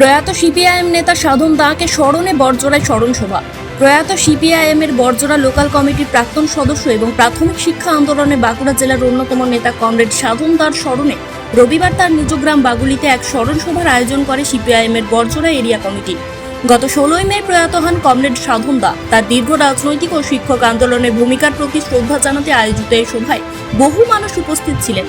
প্রয়াত সিপিআইএম নেতা সাধন দাকে স্মরণে বড়জোড়ায় স্মরণ সভা। প্রয়াত সিপিআইএম এর বড়জোড়া লোকাল কমিটির প্রাক্তন সদস্য এবং প্রাথমিক শিক্ষা আন্দোলনে বাঁকুড়া জেলার অন্যতম নেতা কমরেড সাধন দার স্মরণে রবিবার তার নিজ গ্রাম বাগুলিতে এক স্মরণ সভার আয়োজন করে সিপিআইএম এর বড়জোড়া এরিয়া কমিটি। গত 16 মে প্রয়াত হন কমরেড সাধন দা। তার দীর্ঘ রাজনৈতিক ও শিক্ষক আন্দোলনের ভূমিকার প্রতি শ্রদ্ধা জানাতে আয়োজিত এই সভায় বহু মানুষ উপস্থিত ছিলেন।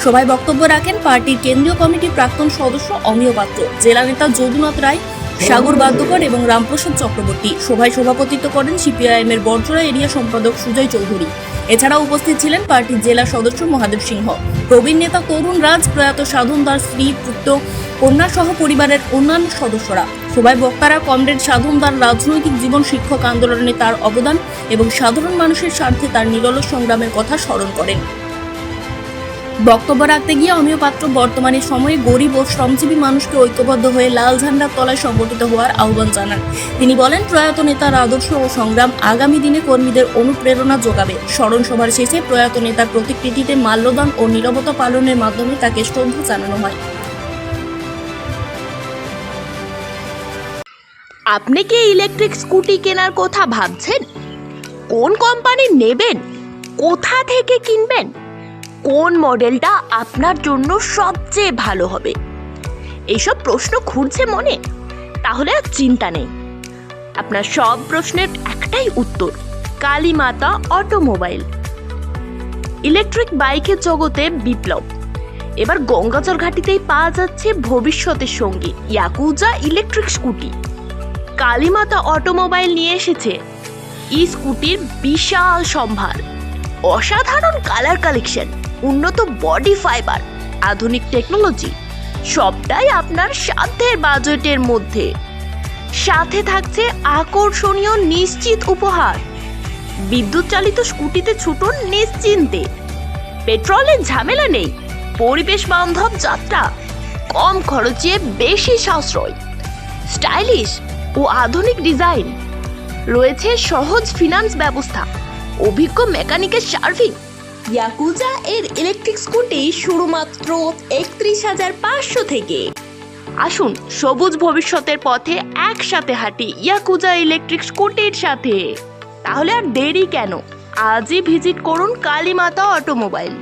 সভায় বক্তব্য রাখেন পার্টির কেন্দ্রীয় কমিটির প্রাক্তন সদস্য অমিয় পাত্র, জেলা নেতা যদুনাথ রায়, সাগর বাদ্যকর এবং রামপ্রসাদ চক্রবর্তী। সভায় সভাপতিত্ব করেন সিপিআইএম এর বড়জোড়া এরিয়া সম্পাদক সুজয় চৌধুরী। এছাড়াও উপস্থিত ছিলেন পার্টির জেলা সদস্য মহাদেব সিংহ, প্রবীণ নেতা তরুণ রাজ, প্রয়াত সাধন দার স্ত্রী, পুত্র, কন্যা সহ পরিবারের অন্যান্য সদস্যরা। সভায় বক্তারা কমরেড সাধন দার রাজনৈতিক জীবন, শিক্ষক আন্দোলনে তার অবদান এবং সাধারণ মানুষের স্বার্থে তার নিরলস সংগ্রামের কথা স্মরণ করেন। বক্তব্য রাখতে গিয়ে অমিয় পাত্র বর্তমানে সময়ে গরিব ও শ্রমজীবী মানুষকে ঐক্যবদ্ধ হয়ে লাল ঝান্ডার তলায় সংগঠিত হওয়ার আহ্বান জানান। তিনি বলেন, প্রয়াত নেতার আদর্শ ও সংগ্রাম আগামী দিনে কর্মীদের অনুপ্রেরণা যোগাবে। স্মরণ সভার শেষে প্রয়াত নেতার প্রতিকৃতিতে মাল্যদান ও নীরবতা পালনের মাধ্যমে তাকে শ্রদ্ধা জানানো হয়। আপনি কি ইলেকট্রিক স্কুটি কেনার কথা ভাবছেন? কোন কোম্পানির নেবেন? কোথা থেকে কিনবেন? কোন মডেলটা আপনার জন্য সবচেয়ে ভালো হবে? এইসব প্রশ্ন ঘুরছে মনে? তাহলে আর চিন্তা নেই, আপনার সব প্রশ্নের একটাই উত্তর, কালীমাতা অটোমোবাইল। ইলেকট্রিক বাইকের জগতে বিপ্লব। এবার গঙ্গাচর ঘাটিতেই পাওয়া যাচ্ছে ভবিষ্যতের সঙ্গী yakuza electric scooty. Kalimata automobile নিয়ে এসেছে ই স্কুটির বিশাল সম্ভার, অসাধারণ কালার কালেকশন, উন্নত বডি ফাইবার, আধুনিক টেকনোলজি, সবটাই আপনার সাধ্যের বাজেটের মধ্যে। সাথে থাকছে আকর্ষণীয় নিশ্চিত উপহার। বিদ্যুৎ চালিত স্কুটিতে ছুটুন নিশ্চিন্তে, পেট্রোলের ঝামেলা নেই, পরিবেশ বান্ধব যাত্রা, কম খরচে বেশি সাশ্রয়, স্টাইলিশ ও আধুনিক ডিজাইন, রয়েছে সহজ ফিনান্স ব্যবস্থা, অভিজ্ঞ মেকানিকের সার্ভিং। ইয়াকুজা এর ইলেকট্রিক স্কুটি শুধুমাত্র 31,500 থেকে। আসুন সবুজ ভবিষ্যতের পথে একসাথে হাঁটি ইয়াকুজা ইলেকট্রিক স্কুটির সাথে। তাহলে আর দেরি কেন? আজই ভিজিট করুন কালীমাতা অটোমোবাইল।